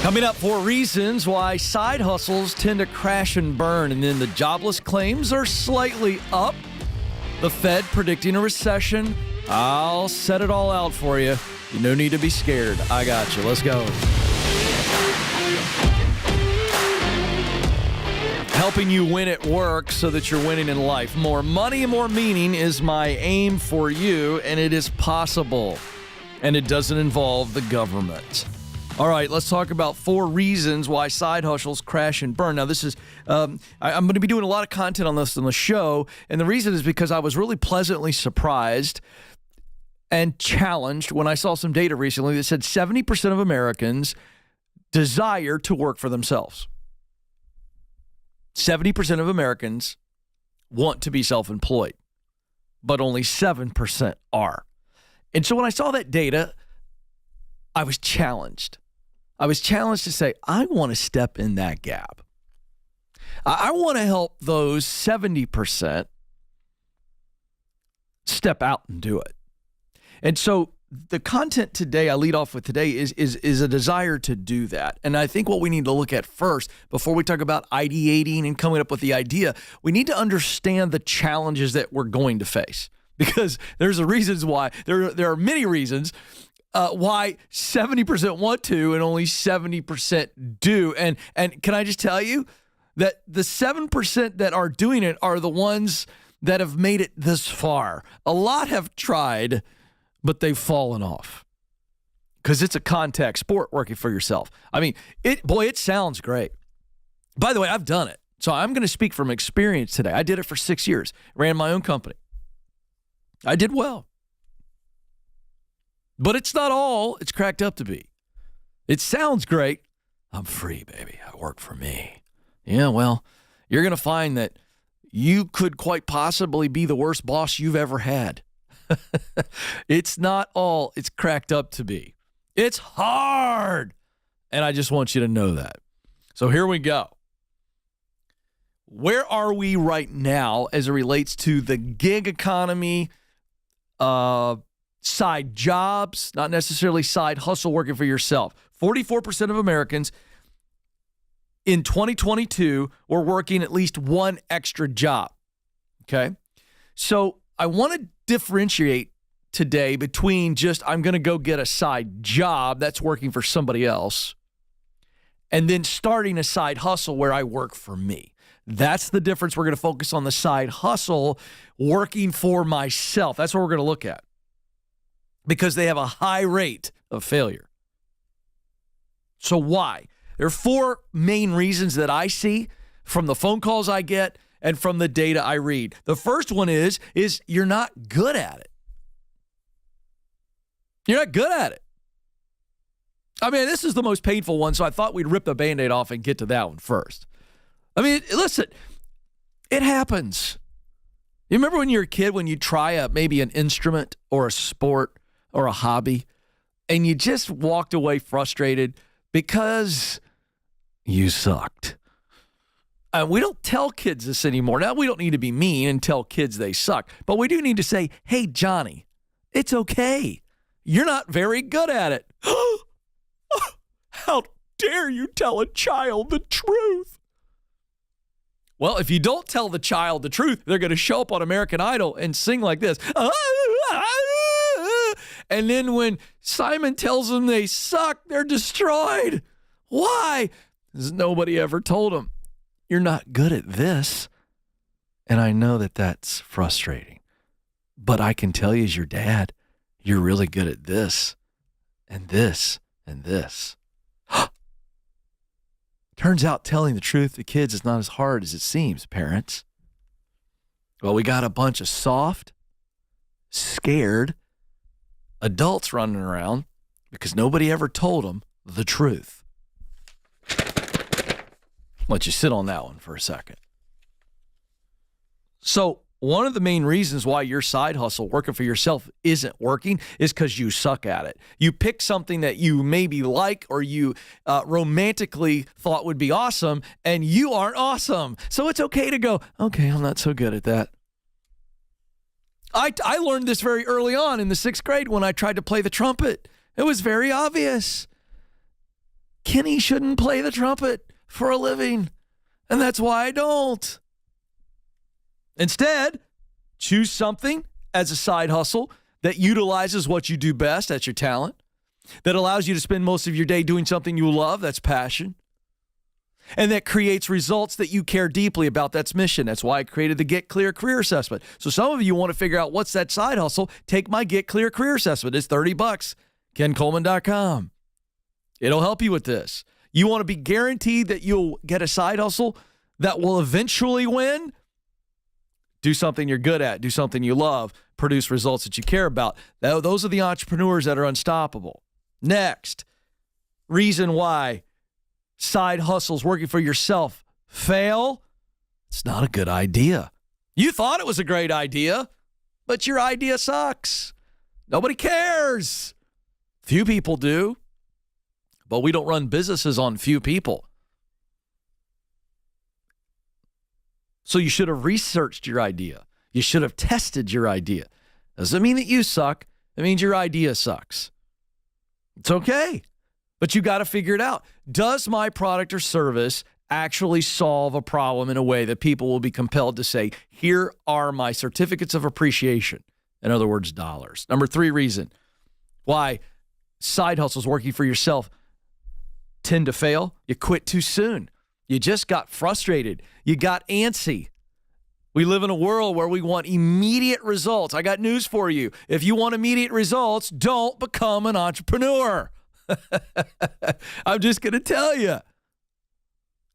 Coming up, 4 reasons why side hustles tend to crash and burn. And then the jobless claims are slightly up. The Fed predicting a recession. I'll set it all out for you. No need to be scared. I got you. Let's go. Helping you win at work so that you're winning in life. More money and more meaning is my aim for you, and it is possible. And it doesn't involve the government. All right, let's talk about 4 reasons why side hustles crash and burn. Now, this is, I'm going to be doing a lot of content on this on the show, and the reason is because I was really pleasantly surprised and challenged when I saw some data recently that said 70% of Americans desire to work for themselves. 70% of Americans want to be self-employed, but only 7% are. And so when I saw that data, I was challenged. I was challenged to say, I want to step in that gap. I want to help those 70% step out and do it. And so the content today, I lead off with today, is a desire to do that. And I think what we need to look at first, before we talk about ideating and coming up with the idea, we need to understand the challenges that we're going to face. Because there's a reasons why, there are many reasons why 70% want to and only 70% do. And can I just tell you that the 7% that are doing it are the ones that have made it this far. A lot have tried, but they've fallen off because it's a contact sport working for yourself. I mean, it sounds great. By the way, I've done it. So I'm going to speak from experience today. I did it for 6 years, ran my own company. I did well. But it's not all it's cracked up to be. It sounds great. I'm free, baby. I work for me. Yeah, well, you're going to find that you could quite possibly be the worst boss you've ever had. It's not all it's cracked up to be. It's hard. And I just want you to know that. So here we go. Where are we right now as it relates to the gig economy, side jobs, not necessarily side hustle working for yourself? 44% of Americans in 2022 were working at least one extra job. Okay. So I want to differentiate today between just I'm going to go get a side job that's working for somebody else and then starting a side hustle where I work for me. That's the difference. We're going to focus on the side hustle, working for myself. That's what we're going to look at because they have a high rate of failure. So why? There are 4 main reasons that I see from the phone calls I get and from the data I read. The first one is you're not good at it. You're not good at it. I mean, this is the most painful one, so I thought we'd rip the Band-Aid off and get to that one first. I mean, listen, it happens. You remember when you were a kid, when you try maybe an instrument or a sport or a hobby, and you just walked away frustrated because you sucked? We don't tell kids this anymore. Now, we don't need to be mean and tell kids they suck, but we do need to say, hey, Johnny, it's okay. You're not very good at it. How dare you tell a child the truth? Well, if you don't tell the child the truth, they're going to show up on American Idol and sing like this. And then when Simon tells them they suck, they're destroyed. Why? Because nobody ever told them, you're not good at this. And I know that that's frustrating. But I can tell you as your dad, you're really good at this and this and this. Turns out telling the truth to kids is not as hard as it seems, parents. Well, we got a bunch of soft, scared adults running around because nobody ever told them the truth. Let you sit on that one for a second. So one of the main reasons why your side hustle, working for yourself, isn't working is because you suck at it. You pick something that you maybe like or you romantically thought would be awesome, and you aren't awesome. So it's okay to go, okay, I'm not so good at that. I learned this very early on in the 6th grade when I tried to play the trumpet. It was very obvious. Kenny shouldn't play the trumpet for a living, and that's why I don't. Instead, choose something as a side hustle that utilizes what you do best, that's your talent, that allows you to spend most of your day doing something you love, that's passion, and that creates results that you care deeply about, that's mission. That's why I created the Get Clear Career Assessment. So some of you want to figure out what's that side hustle, take my Get Clear Career Assessment. It's $30, KenColeman.com. It'll help you with this. You want to be guaranteed that you'll get a side hustle that will eventually win? Do something you're good at. Do something you love. Produce results that you care about. Those are the entrepreneurs that are unstoppable. Next, reason why side hustles working for yourself fail. It's not a good idea. You thought it was a great idea, but your idea sucks. Nobody cares. Few people do, but we don't run businesses on few people. So you should have researched your idea. You should have tested your idea. Doesn't mean that you suck. It means your idea sucks. It's okay, but you got to figure it out. Does my product or service actually solve a problem in a way that people will be compelled to say, here are my certificates of appreciation? In other words, dollars. Number 3 reason why side hustles working for yourself tend to fail. You quit too soon. You just got frustrated. You got antsy. We live in a world where we want immediate results. I got news for you. If you want immediate results, don't become an entrepreneur. I'm just going to tell you.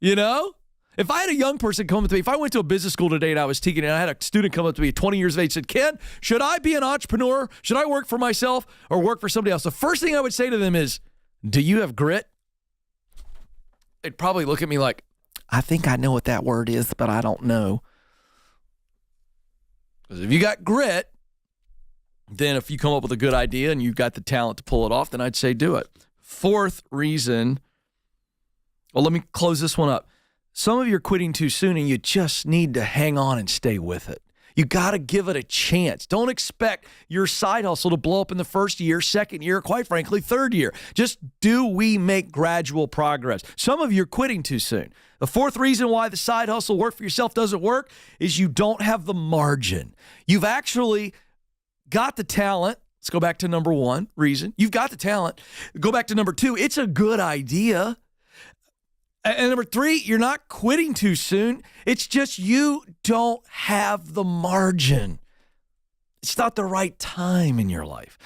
You know? If I had a young person come up to me, if I went to a business school today and I was teaching and I had a student come up to me at 20 years of age and said, Ken, should I be an entrepreneur? Should I work for myself or work for somebody else? The first thing I would say to them is, do you have grit? They'd probably look at me like, I think I know what that word is, but I don't know. Because if you got grit, then if you come up with a good idea and you've got the talent to pull it off, then I'd say do it. 4th reason, well, let me close this one up. Some of you are quitting too soon and you just need to hang on and stay with it. You got to give it a chance. Don't expect your side hustle to blow up in the first year, second year, quite frankly, third year. Just do we make gradual progress? Some of you are quitting too soon. The 4th reason why the side hustle work for yourself doesn't work is you don't have the margin. You've actually got the talent. Let's go back to number 1 reason. You've got the talent. Go back to number 2. It's a good idea. And number 3, you're not quitting too soon. It's just you don't have the margin. It's not the right time in your life.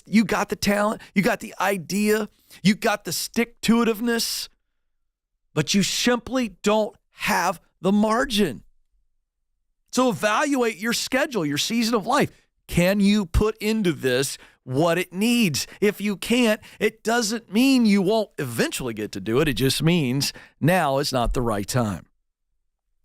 You got the talent, you got the idea, you got the stick-to-itiveness, but you simply don't have the margin. So evaluate your schedule, your season of life. Can you put into this what it needs? If you can't, it doesn't mean you won't eventually get to do it. It just means now is not the right time.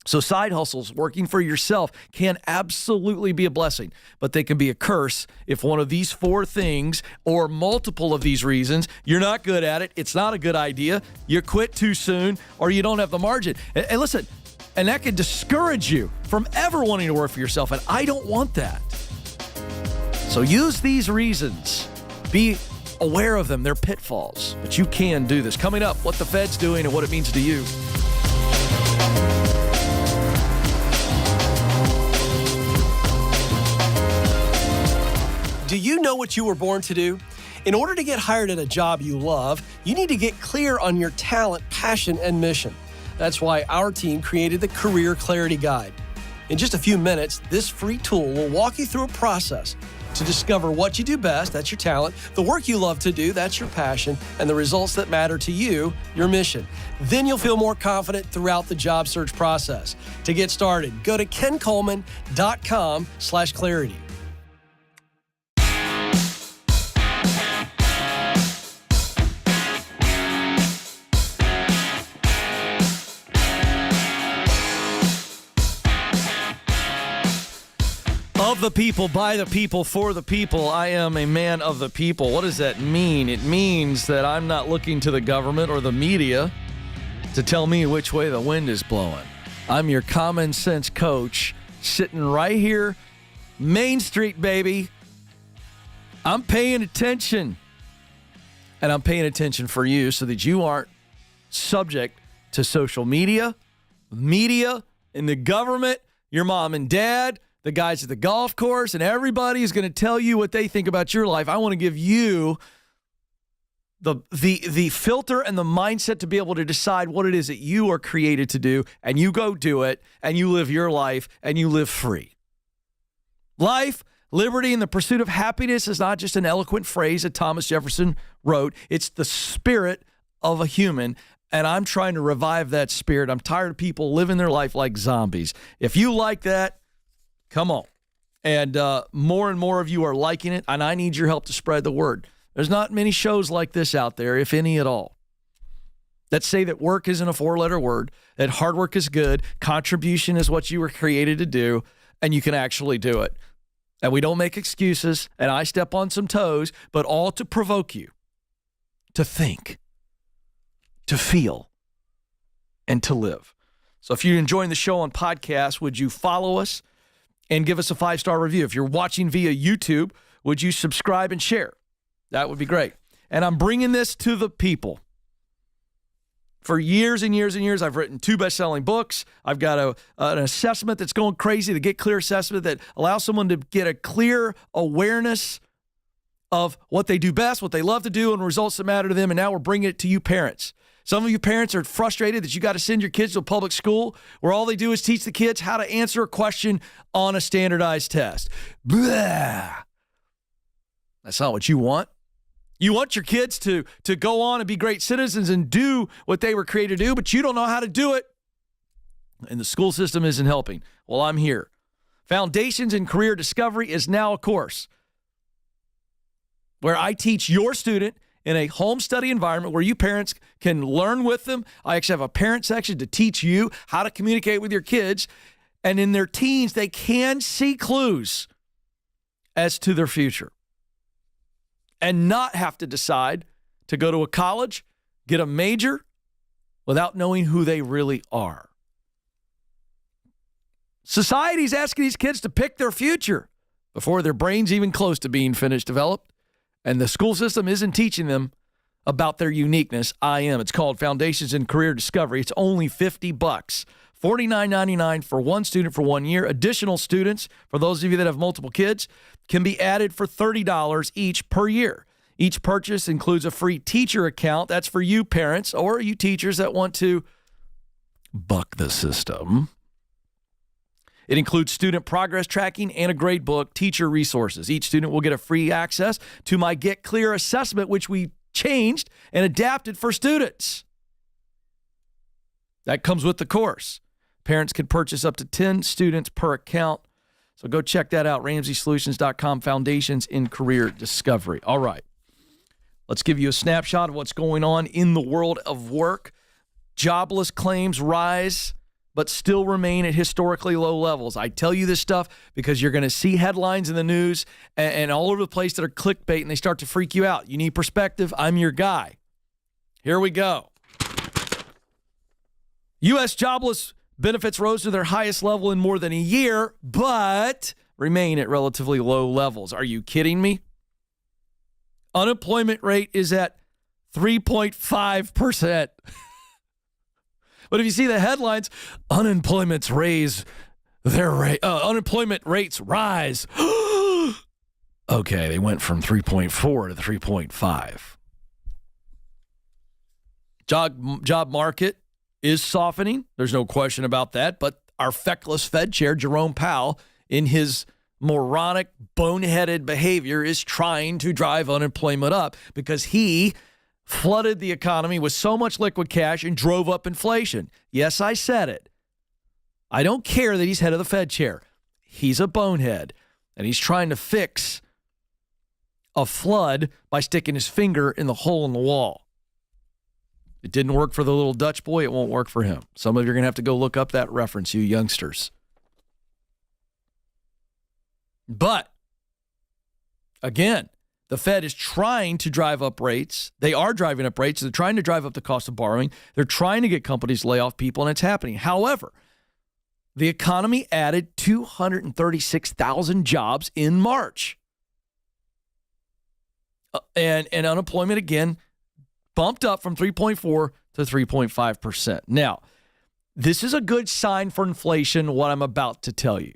So side hustles, working for yourself, can absolutely be a blessing, but they can be a curse if one of these 4 things or multiple of these reasons, you're not good at it, it's not a good idea, you quit too soon, or you don't have the margin. And listen, and that can discourage you from ever wanting to work for yourself, and I don't want that. So use these reasons. Be aware of them. They're pitfalls, but you can do this. Coming up, what the Fed's doing and what it means to you. Do you know what you were born to do? In order to get hired at a job you love, you need to get clear on your talent, passion, and mission. That's why our team created the Career Clarity Guide. In just a few minutes, this free tool will walk you through a process to discover what you do best, that's your talent, the work you love to do, that's your passion, and the results that matter to you, your mission. Then you'll feel more confident throughout the job search process. To get started, go to kencoleman.com/clarity. Of the people, by the people, for the people. I am a man of the people. What does that mean? It means that I'm not looking to the government or the media to tell me which way the wind is blowing. I'm your common sense coach sitting right here, Main Street, baby. I'm paying attention. And I'm paying attention for you so that you aren't subject to social media, and the government, your mom and dad, the guys at the golf course, and everybody is going to tell you what they think about your life. I want to give you the filter and the mindset to be able to decide what it is that you are created to do, and you go do it, and you live your life, and you live free. Life, liberty, and the pursuit of happiness is not just an eloquent phrase that Thomas Jefferson wrote. It's the spirit of a human, and I'm trying to revive that spirit. I'm tired of people living their life like zombies. If you like that, come on. And more and more of you are liking it, and I need your help to spread the word. There's not many shows like this out there, if any at all, that say that work isn't a four-letter word, that hard work is good, contribution is what you were created to do, and you can actually do it. And we don't make excuses, and I step on some toes, but all to provoke you to think, to feel, and to live. So if you're enjoying the show on podcast, would you follow us and give us a 5-star review? If you're watching via YouTube, would you subscribe and share? That would be great. And I'm bringing this to the people. For years and years and years, I've written 2 best-selling books. I've got an assessment that's going crazy, the Get Clear assessment that allows someone to get a clear awareness of what they do best, what they love to do, and results that matter to them. And now we're bringing it to you parents. Some of you parents are frustrated that you got to send your kids to a public school where all they do is teach the kids how to answer a question on a standardized test. Blah. That's not what you want. You want your kids to go on and be great citizens and do what they were created to do, but you don't know how to do it. And the school system isn't helping. Well, I'm here. Foundations in Career Discovery is now a course where I teach your student in a home study environment where you parents can learn with them. I actually have a parent section to teach you how to communicate with your kids. And in their teens, they can see clues as to their future and not have to decide to go to a college, get a major, without knowing who they really are. Society's asking these kids to pick their future before their brain's even close to being finished developed. And the school system isn't teaching them about their uniqueness. I am. It's called Foundations in Career Discovery. It's only $50, $49.99 for one student for 1 year. Additional students, for those of you that have multiple kids, can be added for $30 each per year. Each purchase includes a free teacher account. That's for you parents or you teachers that want to buck the system. It includes student progress tracking and a grade book, teacher resources. Each student will get a free access to my Get Clear assessment, which we changed and adapted for students. That comes with the course. Parents can purchase up to 10 students per account. So go check that out, RamseySolutions.com, Foundations in Career Discovery. All right. Let's give you a snapshot of what's going on in the world of work. Jobless claims rise, but still remain at historically low levels. I tell you this stuff because you're going to see headlines in the news and all over the place that are clickbait, and they start to freak you out. You need perspective. I'm your guy. Here we go. U.S. jobless benefits rose to their highest level in more than a year, but remain at relatively low levels. Are you kidding me? Unemployment rate is at 3.5%. But if you see the headlines, unemployment rates rise. Okay, they went from 3.4 to 3.5. Job market is softening. There's no question about that. But our feckless Fed chair, Jerome Powell, in his moronic, boneheaded behavior, is trying to drive unemployment up because he flooded the economy with so much liquid cash and drove up inflation. Yes, I said it. I don't care that he's head of the Fed chair. He's a bonehead, and he's trying to fix a flood by sticking his finger in the hole in the wall. It didn't work for the little Dutch boy. It won't work for him. Some of you are going to have to go look up that reference, you youngsters. But, again, the Fed is trying to drive up rates. They are driving up rates. They're trying to drive up the cost of borrowing. They're trying to get companies to lay off people, and it's happening. However, the economy added 236,000 jobs in March. And unemployment, again, bumped up from 3.4 to 3.5%. Now, this is a good sign for inflation, what I'm about to tell you.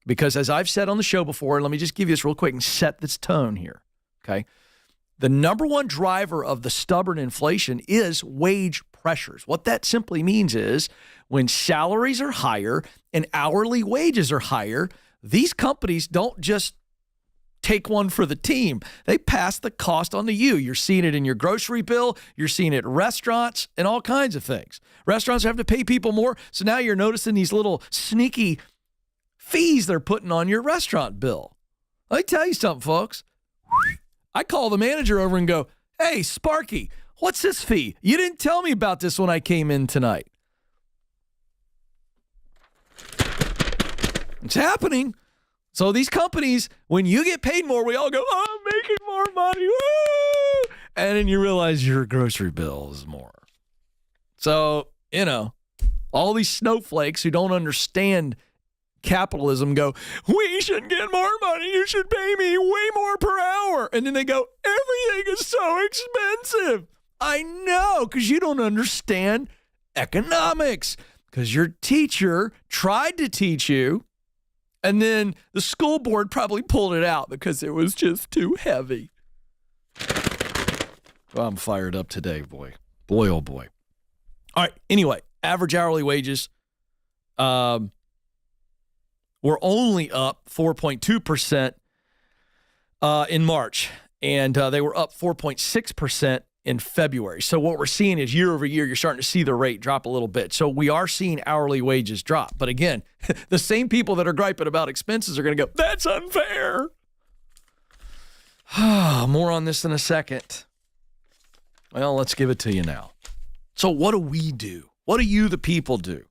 Because as I've said on the show before, let me just give you this real quick and set this tone here, okay? The number one driver of the stubborn inflation is wage pressures. What that simply means is when salaries are higher and hourly wages are higher, these companies don't just take one for the team. They pass the cost on to you. You're seeing it in your grocery bill. You're seeing it at restaurants and all kinds of things. Restaurants have to pay people more, so now you're noticing these little sneaky fees they're putting on your restaurant bill. Let me tell you something, folks. I call the manager over and go, hey, Sparky, what's this fee? You didn't tell me about this when I came in tonight. It's happening. So these companies, when you get paid more, we all go, oh, I'm making more money. Woo! And then you realize your grocery bill is more. So, all these snowflakes who don't understand capitalism go, we should get more money. You should pay me way more per hour. And then they go, everything is so expensive. I know, because you don't understand economics. Because your teacher tried to teach you, and then the school board probably pulled it out because it was just too heavy. Well, I'm fired up today, boy. Boy, oh boy. All right, anyway, average hourly wages were only up 4.2% in March, and they were up 4.6% in February. So what we're seeing is year over year, you're starting to see the rate drop a little bit. So we are seeing hourly wages drop. But again, the same people that are griping about expenses are going to go, that's unfair. More on this in a second. Well, let's give it to you now. So what do we do? What do you, the people, do?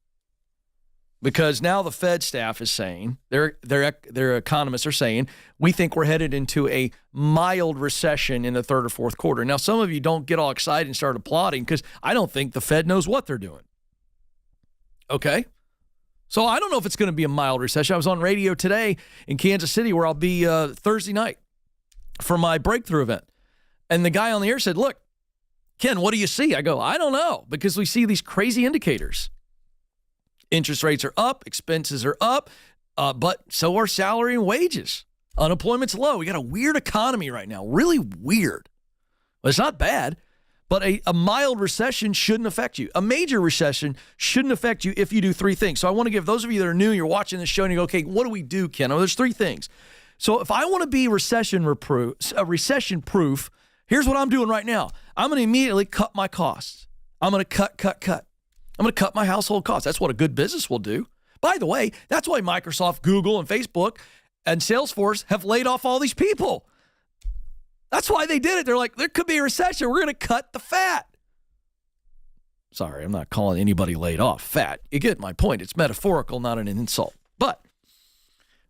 Because now the Fed staff is saying, their economists are saying, we think we're headed into a mild recession in the third or fourth quarter. Now, some of you don't get all excited and start applauding because I don't think the Fed knows what they're doing. Okay? So I don't know if it's going to be a mild recession. I was on radio today in Kansas City where I'll be Thursday night for my breakthrough event. And the guy on the air said, look, Ken, what do you see? I go, I don't know, because we see these crazy indicators. Interest rates are up, expenses are up, but so are salary and wages. Unemployment's low. We got a weird economy right now, really weird. Well, it's not bad, but a mild recession shouldn't affect you. A major recession shouldn't affect you if you do three things. So I want to give those of you that are new, you're watching this show and you go, okay, what do we do, Ken? Oh, there's three things. So if I want to be recession proof, here's what I'm doing right now. I'm going to immediately cut my costs. I'm going to cut. I'm going to cut my household costs. That's what a good business will do. By the way, that's why Microsoft, Google, and Facebook and Salesforce have laid off all these people. That's why they did it. They're like, there could be a recession. We're going to cut the fat. Sorry, I'm not calling anybody laid off fat. You get my point. It's metaphorical, not an insult. But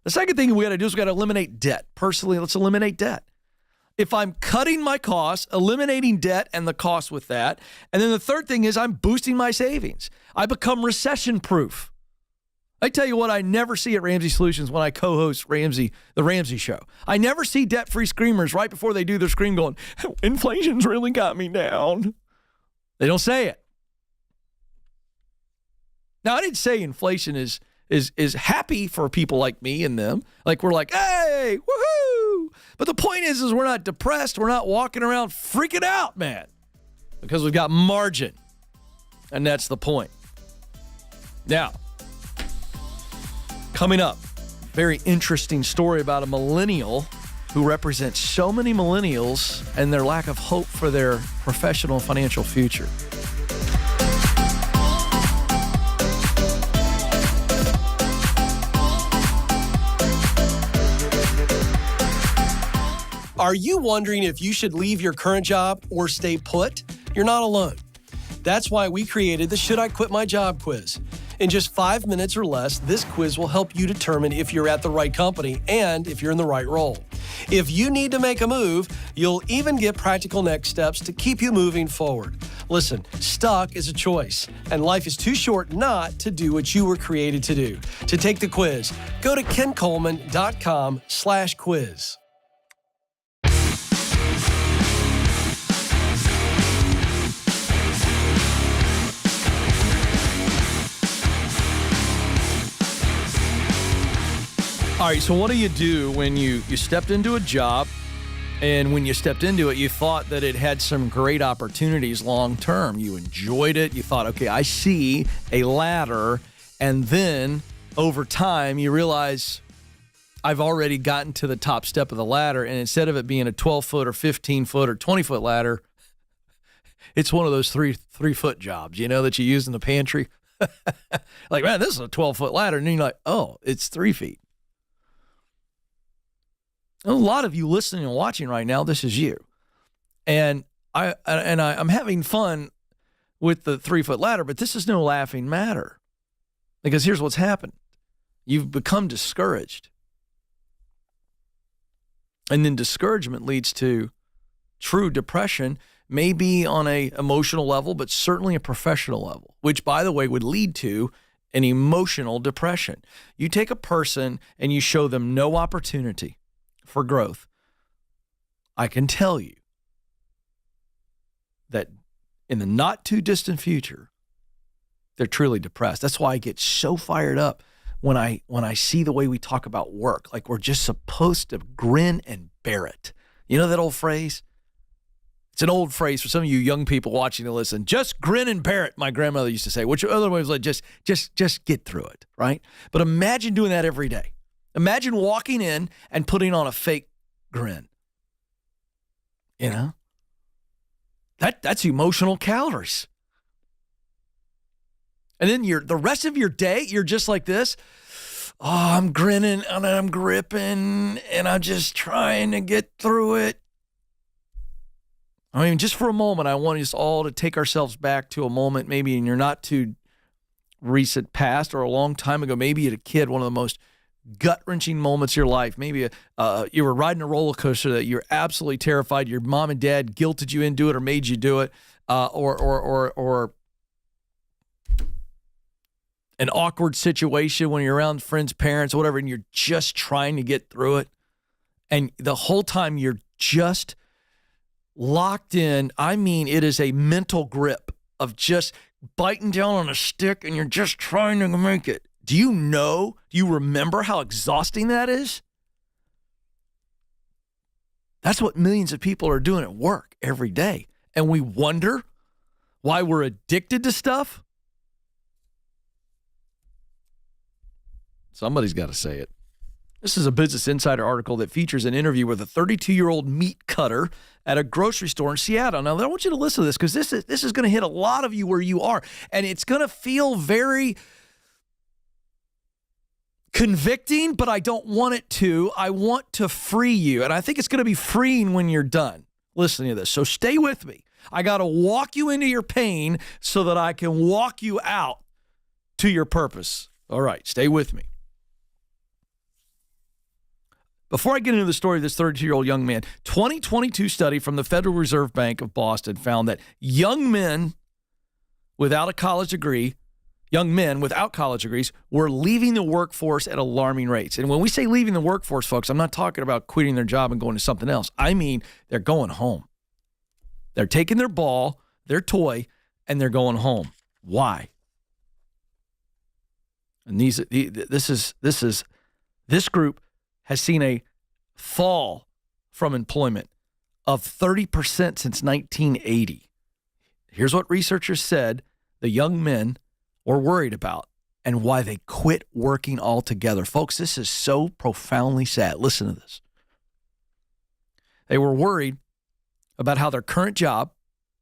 the second thing we got to do is we got to eliminate debt. Personally, let's eliminate debt. If I'm cutting my costs, eliminating debt and the cost with that. And then the third thing is I'm boosting my savings. I become recession proof. I tell you what, I never see at Ramsey Solutions when I co-host the Ramsey Show. I never see debt-free screamers right before they do their scream going, inflation's really got me down. They don't say it. Now, I didn't say inflation is happy for people like me and them. Like we're like, hey, woohoo! But the point is we're not depressed. We're not walking around freaking out, man, because we've got margin. And that's the point. Now, coming up, very interesting story about a millennial who represents so many millennials and their lack of hope for their professional and financial future. Are you wondering if you should leave your current job or stay put? You're not alone. That's why we created the Should I Quit My Job quiz. In just 5 minutes or less, this quiz will help you determine if you're at the right company and if you're in the right role. If you need to make a move, you'll even get practical next steps to keep you moving forward. Listen, stuck is a choice, and life is too short not to do what you were created to do. To take the quiz, go to kencoleman.com/quiz. right, so what do you do when you stepped into a job, and when you stepped into it, you thought that it had some great opportunities long term? You enjoyed it. You thought, okay, I see a ladder. And then over time, you realize I've already gotten to the top step of the ladder. And instead of it being a 12-foot or 15-foot or 20-foot ladder, it's one of those three-foot jobs, that you use in the pantry. Like, man, this is a 12-foot ladder. And then you're like, oh, it's 3 feet. A lot of you listening and watching right now, this is you. And I'm having fun with the 3-foot ladder, but this is no laughing matter. Because here's what's happened. You've become discouraged. And then discouragement leads to true depression, maybe on a emotional level, but certainly a professional level, which, by the way, would lead to an emotional depression. You take a person and you show them no opportunity for growth. I can tell you that in the not too distant future, they're truly depressed. That's why I get so fired up when I see the way we talk about work. Like we're just supposed to grin and bear it. You know that old phrase? It's an old phrase for some of you young people watching and listen. Just grin and bear it, my grandmother used to say, which otherwise was like, just get through it, right? But imagine doing that every day. Imagine walking in and putting on a fake grin. That's emotional calories. And then the rest of your day, you're just like this. Oh, I'm grinning and I'm gripping and I'm just trying to get through it. I mean, just for a moment, I want us all to take ourselves back to a moment maybe in your not too recent past or a long time ago. Maybe as a kid, one of the most gut-wrenching moments of your life. Maybe you were riding a roller coaster that you're absolutely terrified. Your mom and dad guilted you into it or made you do it, or an awkward situation when you're around friends, parents, whatever, and you're just trying to get through it. And the whole time you're just locked in. I mean, it is a mental grip of just biting down on a stick and you're just trying to make it. Do you remember how exhausting that is? That's what millions of people are doing at work every day. And we wonder why we're addicted to stuff. Somebody's got to say it. This is a Business Insider article that features an interview with a 32-year-old meat cutter at a grocery store in Seattle. Now, I want you to listen to this because this is going to hit a lot of you where you are, and it's going to feel very convicting, but I don't want it to. I want to free you, and I think it's going to be freeing when you're done listening to this. So stay with me. I got to walk you into your pain so that I can walk you out to your purpose. All right, stay with me. Before I get into the story of this 32-year-old young man, 2022 study from the Federal Reserve Bank of Boston found that young men without college degrees were leaving the workforce at alarming rates. And when we say leaving the workforce, folks, I'm not talking about quitting their job and going to something else. I mean, they're going home. They're taking their ball, their toy, and they're going home. Why? And this group has seen a fall from employment of 30% since 1980. Here's what researchers said the young men were worried about and why they quit working altogether. Folks, this is so profoundly sad. Listen to this. They were worried about how their current job,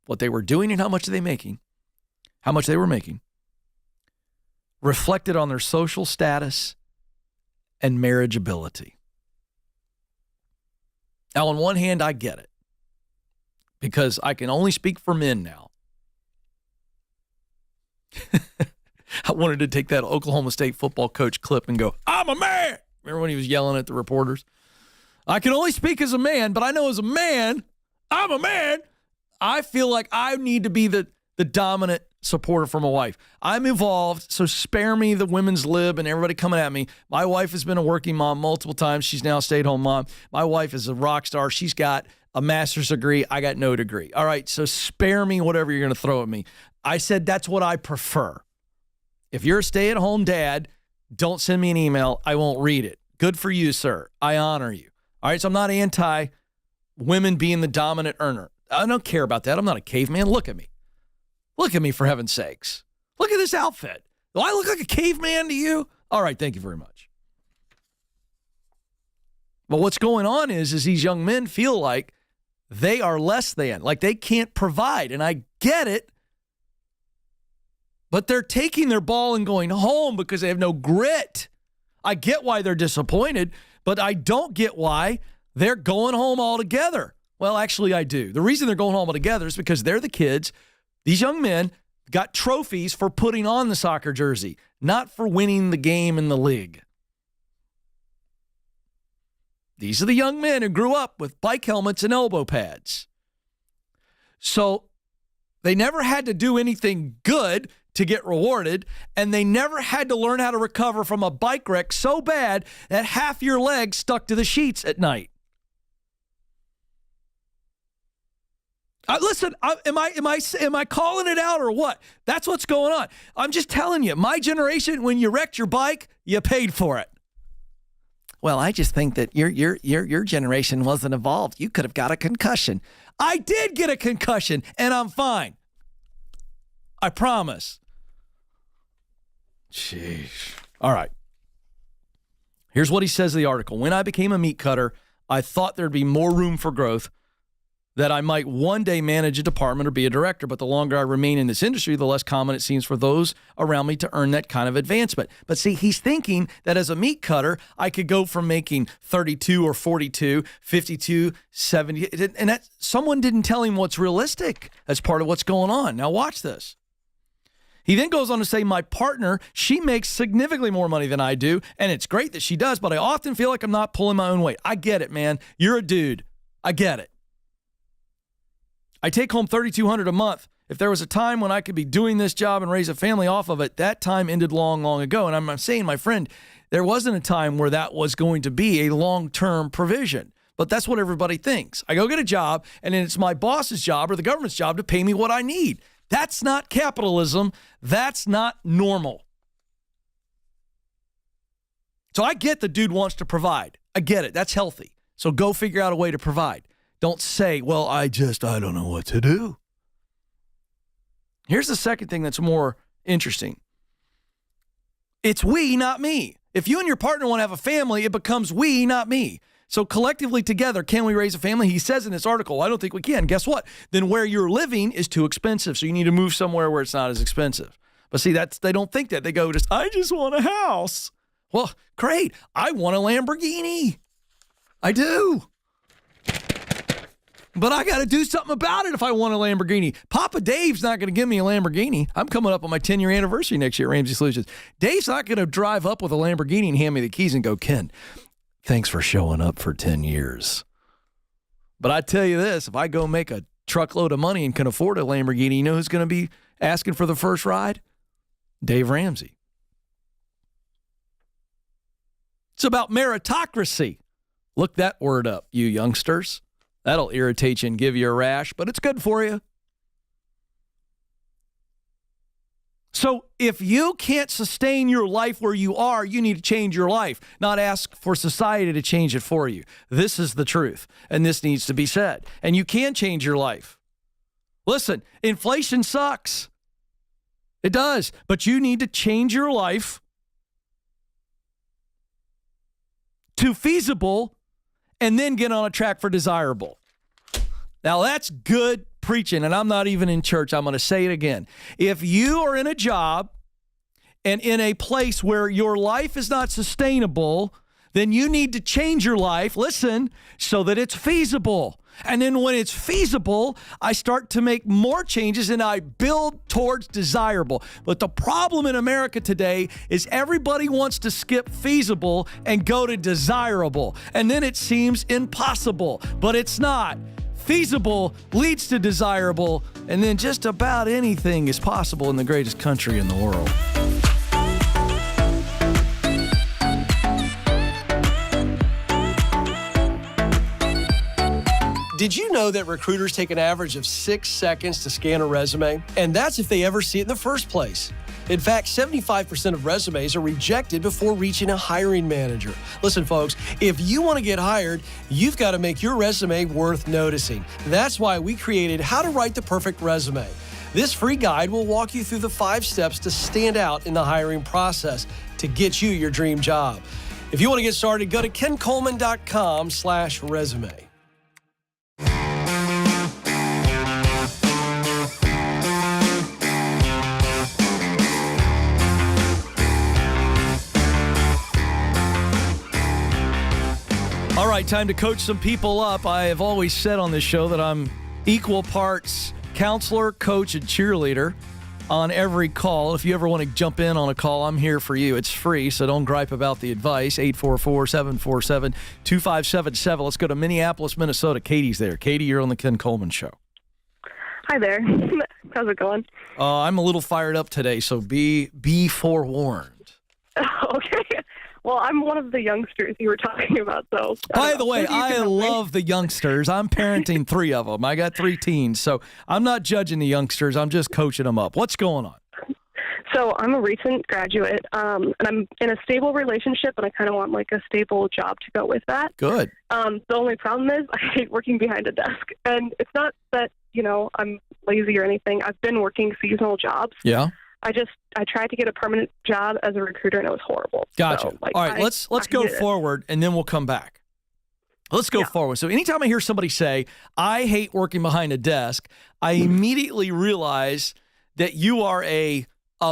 what they were doing and how much they were making, reflected on their social status and marriageability. Now, on one hand, I get it because I can only speak for men now. I wanted to take that Oklahoma State football coach clip and go, I'm a man. Remember when he was yelling at the reporters? I can only speak as a man, but I know as a man, I'm a man. I feel like I need to be the dominant supporter for my wife. I'm involved, so spare me the women's lib and everybody coming at me. My wife has been a working mom multiple times. She's now a stay-at-home mom. My wife is a rock star. She's got a master's degree. I got no degree. All right, so spare me whatever you're going to throw at me. I said that's what I prefer. If you're a stay-at-home dad, don't send me an email. I won't read it. Good for you, sir. I honor you. All right, so I'm not anti women being the dominant earner. I don't care about that. I'm not a caveman. Look at me. Look at me, for heaven's sakes. Look at this outfit. Do I look like a caveman to you? All right, thank you very much. But what's going on is these young men feel like they are less than, like they can't provide. And I get it. But they're taking their ball and going home because they have no grit. I get why they're disappointed, but I don't get why they're going home altogether. Well, actually, I do. The reason they're going home altogether is because they're the kids. These young men got trophies for putting on the soccer jersey, not for winning the game in the league. These are the young men who grew up with bike helmets and elbow pads. So they never had to do anything good to get rewarded, and they never had to learn how to recover from a bike wreck so bad that half your leg stuck to the sheets at night. Listen, am I calling it out or what? That's what's going on. I'm just telling you, my generation, when you wrecked your bike, you paid for it. Well, I just think that your generation wasn't evolved. You could have got a concussion. I did get a concussion, and I'm fine. I promise. Jeez. All right. Here's what he says in the article. When I became a meat cutter, I thought there'd be more room for growth, that I might one day manage a department or be a director. But the longer I remain in this industry, the less common it seems for those around me to earn that kind of advancement. But see, he's thinking that as a meat cutter, I could go from making 32 or 42, 52, 70. And that someone didn't tell him what's realistic. That's part of what's going on. Now watch this. He then goes on to say, my partner, she makes significantly more money than I do, and it's great that she does, but I often feel like I'm not pulling my own weight. I get it, man. You're a dude. I get it. I take home $3,200 a month. If there was a time when I could be doing this job and raise a family off of it, that time ended long, long ago. And I'm saying, my friend, there wasn't a time where that was going to be a long-term provision. But that's what everybody thinks. I go get a job, and then it's my boss's job or the government's job to pay me what I need. That's not capitalism. That's not normal. So I get the dude wants to provide. I get it. That's healthy. So go figure out a way to provide. Don't say, well, I don't know what to do. Here's the second thing that's more interesting. It's we, not me. If you and your partner want to have a family, it becomes we, not me. So collectively together, can we raise a family? He says in this article, I don't think we can. Guess what? Then where you're living is too expensive. So you need to move somewhere where it's not as expensive. But see, they don't think that. They go, I just want a house. Well, great. I want a Lamborghini. I do. But I got to do something about it if I want a Lamborghini. Papa Dave's not going to give me a Lamborghini. I'm coming up on my 10-year anniversary next year at Ramsey Solutions. Dave's not going to drive up with a Lamborghini and hand me the keys and go, Ken, thanks for showing up for 10 years. But I tell you this, if I go make a truckload of money and can afford a Lamborghini, you know who's going to be asking for the first ride? Dave Ramsey. It's about meritocracy. Look that word up, you youngsters. That'll irritate you and give you a rash, but it's good for you. So if you can't sustain your life where you are, you need to change your life, not ask for society to change it for you. This is the truth, and this needs to be said. And you can change your life. Listen, inflation sucks. It does, but you need to change your life to feasible and then get on a track for desirable. Now that's good preaching, and I'm not even in church. I'm going to say it again. If you are in a job and in a place where your life is not sustainable, then you need to change your life, listen, so that it's feasible. And then when it's feasible, I start to make more changes and I build towards desirable. But the problem in America today is everybody wants to skip feasible and go to desirable. And then it seems impossible, but it's not. Feasible leads to desirable, and then just about anything is possible in the greatest country in the world. Did you know that recruiters take an average of 6 seconds to scan a resume? And that's if they ever see it in the first place. In fact, 75% of resumes are rejected before reaching a hiring manager. Listen, folks, if you want to get hired, you've got to make your resume worth noticing. That's why we created How to Write the Perfect Resume. This free guide will walk you through the 5 steps to stand out in the hiring process to get you your dream job. If you want to get started, go to kencoleman.com/resume. All right, time to coach some people up. I have always said on this show that I'm equal parts counselor, coach, and cheerleader on every call. If you ever want to jump in on a call, I'm here for you. It's free, so don't gripe about the advice. 844-747-2577. Let's go to Minneapolis, Minnesota. Katie's there. Katie, you're on the Ken Coleman Show. Hi there. How's it going? I'm a little fired up today, so be forewarned. Okay. Well, I'm one of the youngsters you were talking about, so. By the way, I love the youngsters. I'm parenting 3 of them. I got 3 teens, so I'm not judging the youngsters. I'm just coaching them up. What's going on? So I'm a recent graduate, and I'm in a stable relationship, and I kind of want like a stable job to go with that. Good. The only problem is I hate working behind a desk, and it's not that, I'm lazy or anything. I've been working seasonal jobs. Yeah. I tried to get a permanent job as a recruiter, and it was horrible. Gotcha. So, All right, let's go forward, and then we'll come back. Let's go forward. So anytime I hear somebody say, I hate working behind a desk, I immediately realize that you are a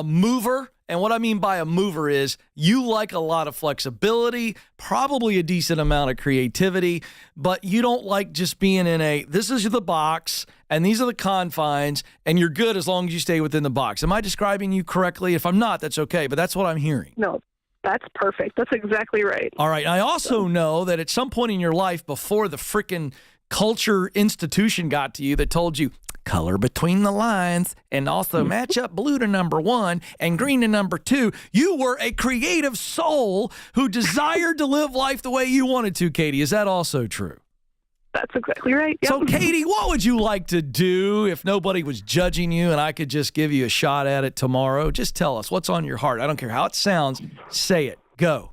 mover. And what I mean by a mover is you like a lot of flexibility, probably a decent amount of creativity, but you don't like just being in this is the box and these are the confines and you're good as long as you stay within the box. Am I describing you correctly? If I'm not, that's okay, but that's what I'm hearing. No, that's perfect. That's exactly right. All right. I also know that at some point in your life before the freaking culture institution got to you that told you, color between the lines and also match up blue to number 1 and green to number 2. You were a creative soul who desired to live life the way you wanted to, Katie. Is that also true? That's exactly right. Yep. So, Katie, what would you like to do if nobody was judging you and I could just give you a shot at it tomorrow? Just tell us what's on your heart. I don't care how it sounds. Say it. Go.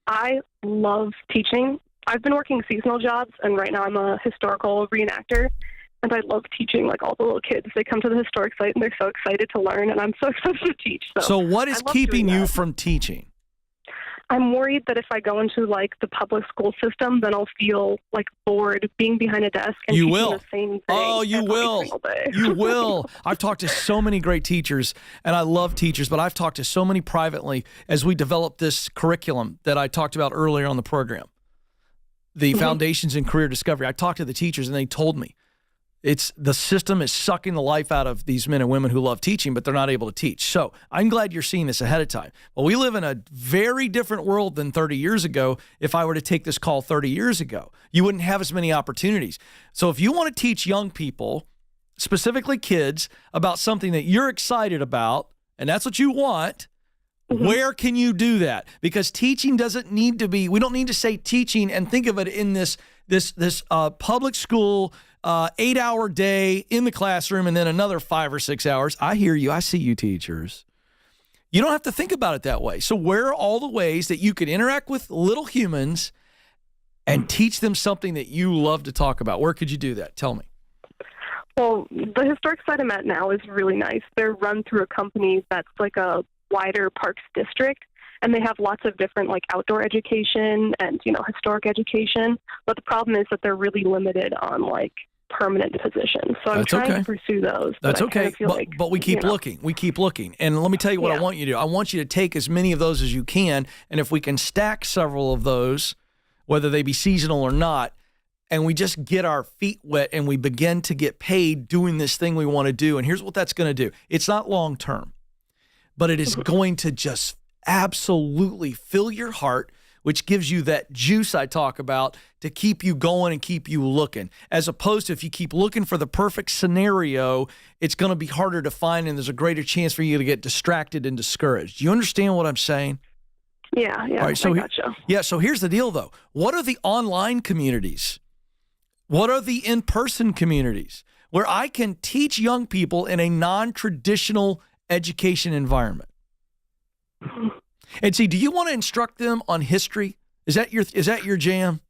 I love teaching. I've been working seasonal jobs, and right now I'm a historical reenactor. And I love teaching, like, all the little kids. They come to the historic site, and they're so excited to learn, and I'm so excited to teach. So what is keeping you from teaching? I'm worried that if I go into, like, the public school system, then I'll feel, like, bored being behind a desk and teaching the same thing. Oh, you will. You will. I've talked to so many great teachers, and I love teachers, but I've talked to so many privately as we developed this curriculum that I talked about earlier on the program, the Foundations in Career Discovery. I talked to the teachers, and they told me, the system is sucking the life out of these men and women who love teaching, but they're not able to teach. So I'm glad you're seeing this ahead of time. Well, we live in a very different world than 30 years ago. If I were to take this call 30 years ago, you wouldn't have as many opportunities. So if you want to teach young people, specifically kids, about something that you're excited about, and that's what you want, where can you do that? Because teaching doesn't need to be, we don't need to say teaching and think of it in this public school 8-hour day in the classroom and then another 5 or 6 hours. I hear you. I see you, teachers. You don't have to think about it that way. So where are all the ways that you could interact with little humans and teach them something that you love to talk about? Where could you do that? Tell me. Well, the historic site I'm at now is really nice. They're run through a company that's like a wider parks district, and they have lots of different like outdoor education and, historic education. But the problem is that they're really limited on like permanent positions. So I'm trying to pursue those. That's okay. But we keep looking. We keep looking. And let me tell you what I want you to do. I want you to take as many of those as you can. And if we can stack several of those, whether they be seasonal or not, and we just get our feet wet and we begin to get paid doing this thing we want to do. And here's what that's going to do. It's not long term, but it is going to just absolutely fill your heart, which gives you that juice I talk about to keep you going and keep you looking. As opposed to if you keep looking for the perfect scenario, it's going to be harder to find and there's a greater chance for you to get distracted and discouraged. Do you understand what I'm saying? Yeah. All right, so I gotcha. So here's the deal, though. What are the online communities? What are the in-person communities where I can teach young people in a non-traditional education environment? And see, do you want to instruct them on history? Is that your jam?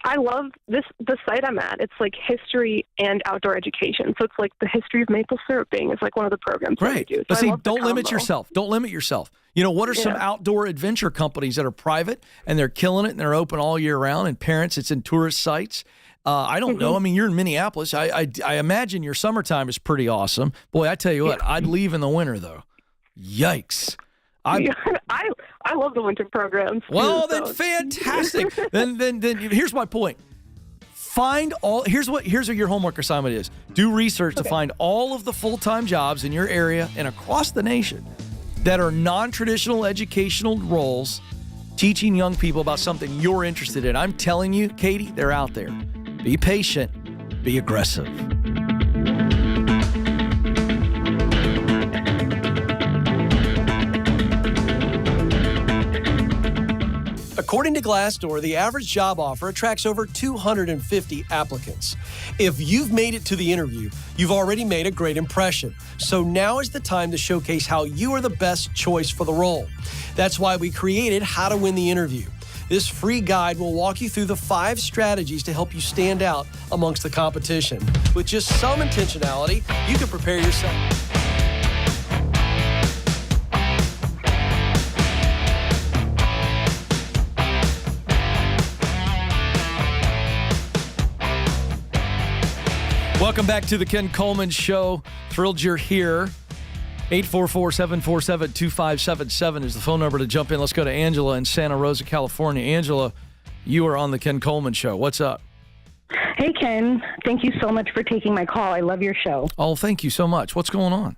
I love the site I'm at. It's like history and outdoor education. So it's like the history of maple syrup being is like one of the programs that we do. So But see, I love the don't limit combo. yourself. Don't limit yourself. You know, what are some outdoor adventure companies that are private and they're killing it and they're open all year round, and parents, it's in tourist sites? I don't know. I mean, you're in Minneapolis. I imagine your summertime is pretty awesome. Boy, I tell you what, I'd leave in the winter, though. Yikes. I love the winter programs. Well, too, then so. fantastic. then here's my point. Here's what your homework assignment is. Do research to find all of the full-time jobs in your area and across the nation that are non-traditional educational roles, teaching young people about something you're interested in. I'm telling you, Katie, they're out there. Be patient. Be aggressive. According to Glassdoor, the average job offer attracts over 250 applicants. If you've made it to the interview, you've already made a great impression. So now is the time to showcase how you are the best choice for the role. That's why we created How to Win the Interview. This free guide will walk you through the 5 strategies to help you stand out amongst the competition. With just some intentionality, you can prepare yourself. Welcome back to the Ken Coleman Show. Thrilled you're here. 844-747-2577 is the phone number to jump in. Let's go to Angela in Santa Rosa, California. Angela, you are on the Ken Coleman Show. What's up? Hey, Ken. Thank you so much for taking my call. I love your show. Oh, thank you so much. What's going on?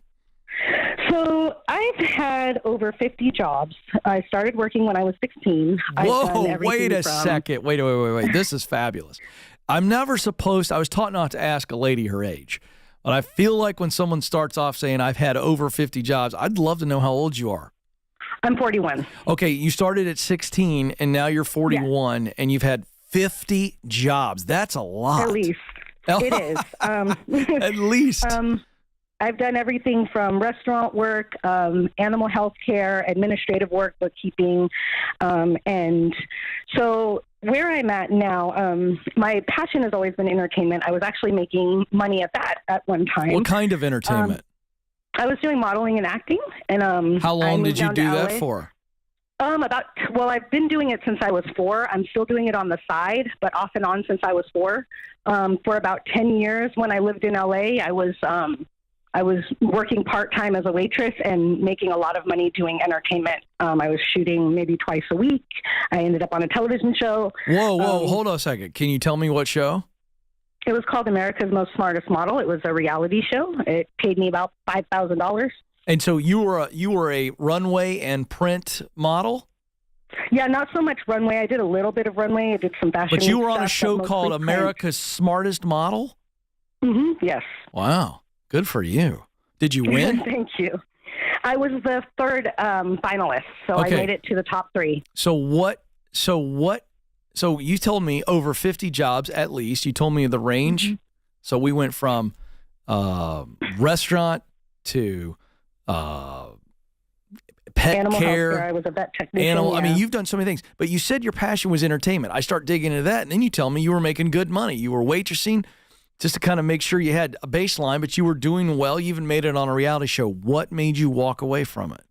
So I've had over 50 jobs. I started working when I was 16. Whoa, wait a second. Wait. This is fabulous. I was taught not to ask a lady her age. But I feel like when someone starts off saying, I've had over 50 jobs, I'd love to know how old you are. I'm 41. Okay, you started at 16, and now you're 41, and you've had 50 jobs. That's a lot. At least. It is. At least. I've done everything from restaurant work, animal health care, administrative work, bookkeeping. And so where I'm at now, my passion has always been entertainment. I was actually making money at that at one time. What kind of entertainment? I was doing modeling and acting. And how long did you do that for? I've been doing it since I was 4. I'm still doing it on the side, but off and on since I was 4. For about 10 years when I lived in LA, I was working part-time as a waitress and making a lot of money doing entertainment. I was shooting maybe twice a week. I ended up on a television show. Whoa, hold on a second. Can you tell me what show? It was called America's Most Smartest Model. It was a reality show. It paid me about $5,000. And so you were a runway and print model? Yeah, not so much runway. I did a little bit of runway. I did some fashion. But you were on a stuff, show but called mostly America's Smartest Model? Mm-hmm, yes. Wow. Good for you. Did you win? Thank you. I was the 3rd finalist, so Okay. I made it to the top 3. So you told me over 50 jobs at least. You told me the range. Mm-hmm. So we went from restaurant to pet Animal care. health care. I was a vet technician. I mean, yeah. you've done so many things, but you said your passion was entertainment. I start digging into that, and then you tell me you were making good money. You were waitressing just to kind of make sure you had a baseline, but you were doing well. You even made it on a reality show. What made you walk away from it?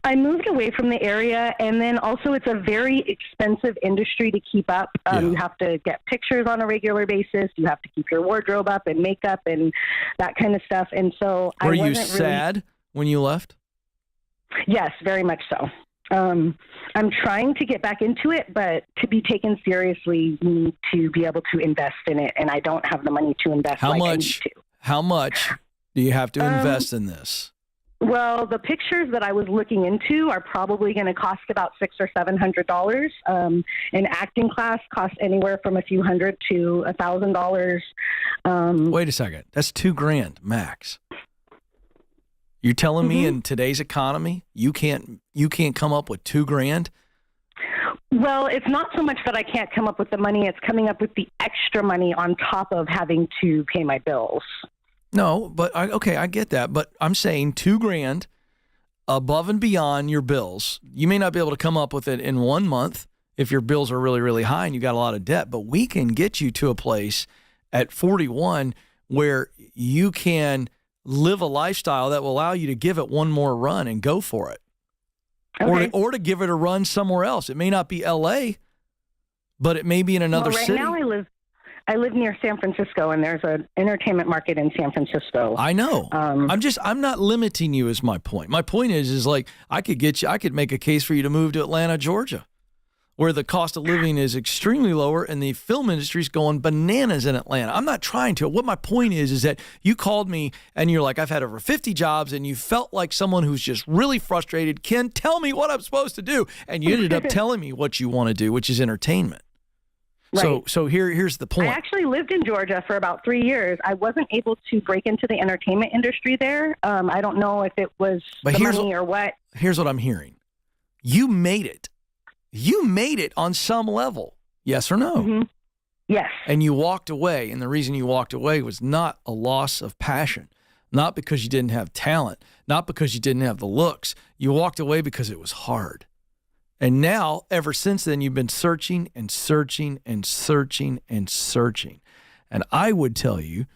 I moved away from the area, and then also it's a very expensive industry to keep up. You have to get pictures on a regular basis. You have to keep your wardrobe up and makeup and that kind of stuff. And so Were I you wasn't sad when you left? Yes, very much so. I'm trying to get back into it, but to be taken seriously, you need to be able to invest in it, and I don't have the money to invest I need to. How much do you have to invest in this? Well, the pictures that I was looking into are probably going to cost about $600 or $700. An acting class costs anywhere from a few hundred to $1,000. Wait a second. That's $2,000 max. You're telling me in today's economy you can't come up with $2,000? Well, it's not so much that I can't come up with the money; it's coming up with the extra money on top of having to pay my bills. No, but I get that. But I'm saying $2,000. above and beyond your bills. You may not be able to come up with it in 1 month if your bills are really, really high and you got a lot of debt, but we can get you to a place at 41 where you can live a lifestyle that will allow you to give it one more run and go for it. Okay. Or to give it a run somewhere else. It may not be LA, but it may be in another right city. Now I live near San Francisco, and there's an entertainment market in San Francisco. I know. I'm not limiting you is my point. My point is like I could make a case for you to move to Atlanta, Georgia, where the cost of living is extremely lower and the film industry is going bananas in Atlanta. I'm not trying to. What my point is that you called me and you're like, I've had over 50 jobs, and you felt like someone who's just really frustrated. Ken, tell me what I'm supposed to do. And you ended up telling me what you want to do, which is entertainment. Right. So here's the point. I actually lived in Georgia for about 3 years. I wasn't able to break into the entertainment industry there. I don't know if it was the money or what. Here's what I'm hearing. You made it. You made it on some level. Yes or no? Mm-hmm. Yes. And you walked away. And the reason you walked away was not a loss of passion, not because you didn't have talent, not because you didn't have the looks. You walked away because it was hard. And now, ever since then, you've been searching and searching and searching and searching. And I would tell you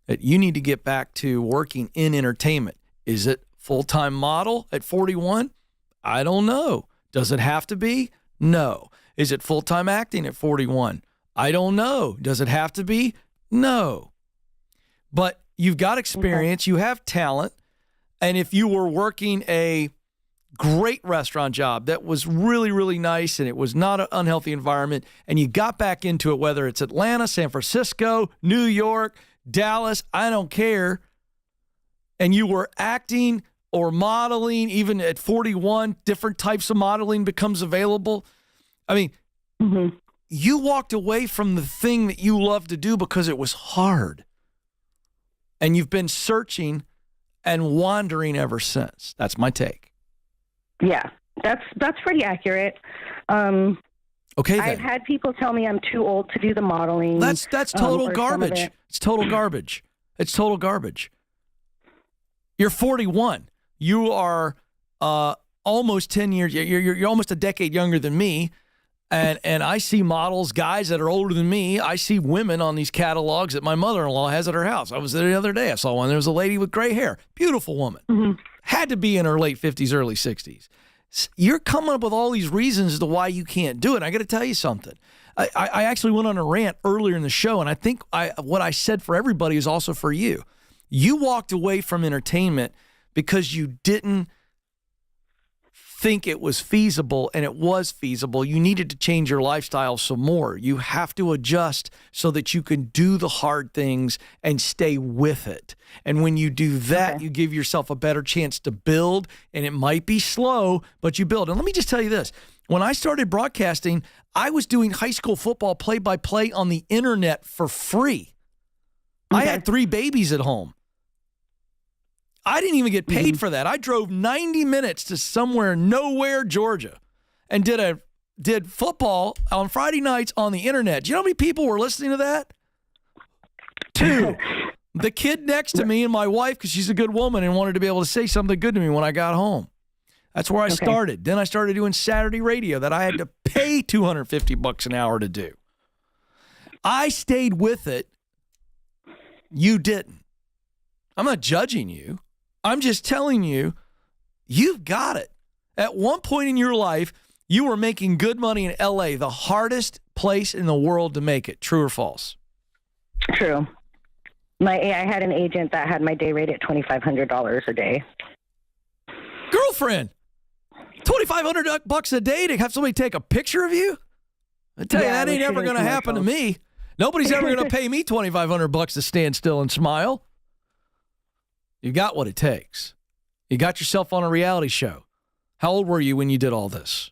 that you need to get back to working in entertainment. Is it full-time model at 41? I don't know. Does it have to be? No. Is it full-time acting at 41? I don't know. Does it have to be? No. But you've got experience. You have talent. And if you were working a great restaurant job that was really, really nice and it was not an unhealthy environment, and you got back into it, whether it's Atlanta, San Francisco, New York, Dallas, I don't care, and you were acting or modeling, even at 41, different types of modeling becomes available. I mean, you walked away from the thing that you love to do because it was hard. And you've been searching and wandering ever since. That's my take. Yeah, that's pretty accurate. Okay, then. I've had people tell me I'm too old to do the modeling. That's total garbage. It's total garbage. It's total garbage. You're 41. You are almost 10 years. You're almost a decade younger than me. And I see models, guys that are older than me. I see women on these catalogs that my mother-in-law has at her house. I was there the other day. I saw one. There was a lady with gray hair. Beautiful woman. Mm-hmm. Had to be in her late 50s, early 60s. You're coming up with all these reasons as to why you can't do it. I got to tell you something. I actually went on a rant earlier in the show, and I think what I said for everybody is also for you. You walked away from entertainment because you didn't think it was feasible, and it was feasible. You needed to change your lifestyle some more. You have to adjust so that you can do the hard things and stay with it. And when you do that, you give yourself a better chance to build, and it might be slow, but you build. And let me just tell you this. When I started broadcasting, I was doing high school football play-by-play on the internet for free. I had 3 babies at home. I didn't even get paid for that. I drove 90 minutes to somewhere, nowhere, Georgia, and did football on Friday nights on the internet. Do you know how many people were listening to that? 2. The kid next to me and my wife, because she's a good woman and wanted to be able to say something good to me when I got home. That's where I started. Then I started doing Saturday radio that I had to pay $250 an hour to do. I stayed with it. You didn't. I'm not judging you. I'm just telling you, you've got it. At one point in your life, you were making good money in LA, the hardest place in the world to make it. True or false? True. I had an agent that had my day rate at $2,500 a day. Girlfriend, $2,500 a day to have somebody take a picture of you? I tell you, that ain't ever going to happen to me. Nobody's ever going to pay me $2,500 to stand still and smile. You got what it takes. You got yourself on a reality show. How old were you when you did all this?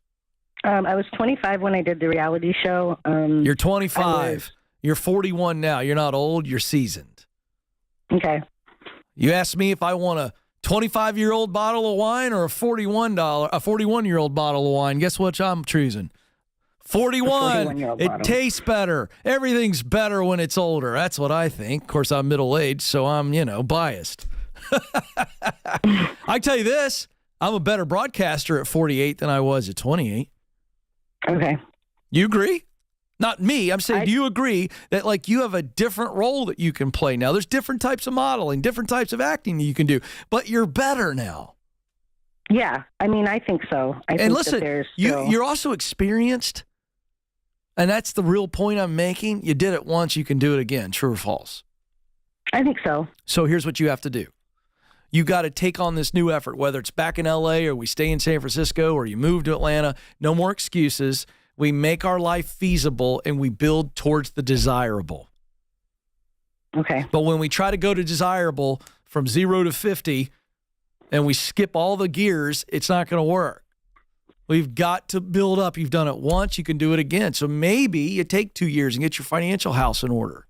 I was 25 when I did the reality show. You're 25. You're 41 now. You're not old. You're seasoned. Okay. You asked me if I want a 25-year-old bottle of wine or a 41-year-old bottle of wine. Guess what I'm choosing? 41. It tastes better. Everything's better when it's older. That's what I think. Of course, I'm middle-aged, so I'm, biased. I tell you this, I'm a better broadcaster at 48 than I was at 28. Okay. You agree? Not me. I'm saying, do you agree that like you have a different role that you can play now? There's different types of modeling, different types of acting that you can do, but you're better now. Yeah, I mean, I think so. And listen, you're also experienced, and that's the real point I'm making. You did it once, you can do it again. True or false? I think so. So here's what you have to do. You got to take on this new effort, whether it's back in LA or we stay in San Francisco or you move to Atlanta. No more excuses. We make our life feasible and we build towards the desirable. Okay. But when we try to go to desirable from 0 to 50 and we skip all the gears, it's not going to work. We've got to build up. You've done it once, you can do it again. So maybe you take 2 years and get your financial house in order.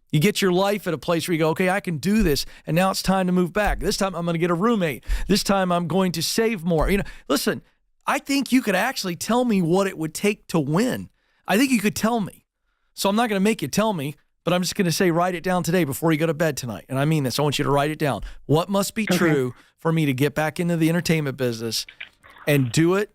You get your life at a place where you go, okay, I can do this, and now it's time to move back. This time I'm going to get a roommate. This time I'm going to save more. Listen, I think you could actually tell me what it would take to win. I think you could tell me. So I'm not going to make you tell me, but I'm just going to say write it down today before you go to bed tonight. And I mean this. I want you to write it down. What must be true for me to get back into the entertainment business and do it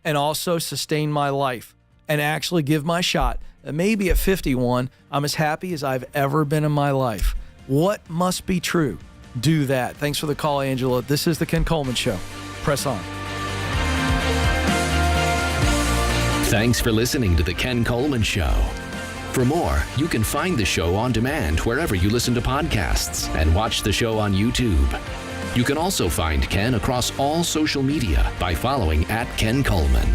and also sustain my life and actually give my shot? And maybe at 51, I'm as happy as I've ever been in my life. What must be true? Do that. Thanks for the call, Angela. This is the Ken Coleman Show. Press on. Thanks for listening to the Ken Coleman Show. For more, you can find the show on demand wherever you listen to podcasts and watch the show on YouTube. You can also find Ken across all social media by following @Ken Coleman.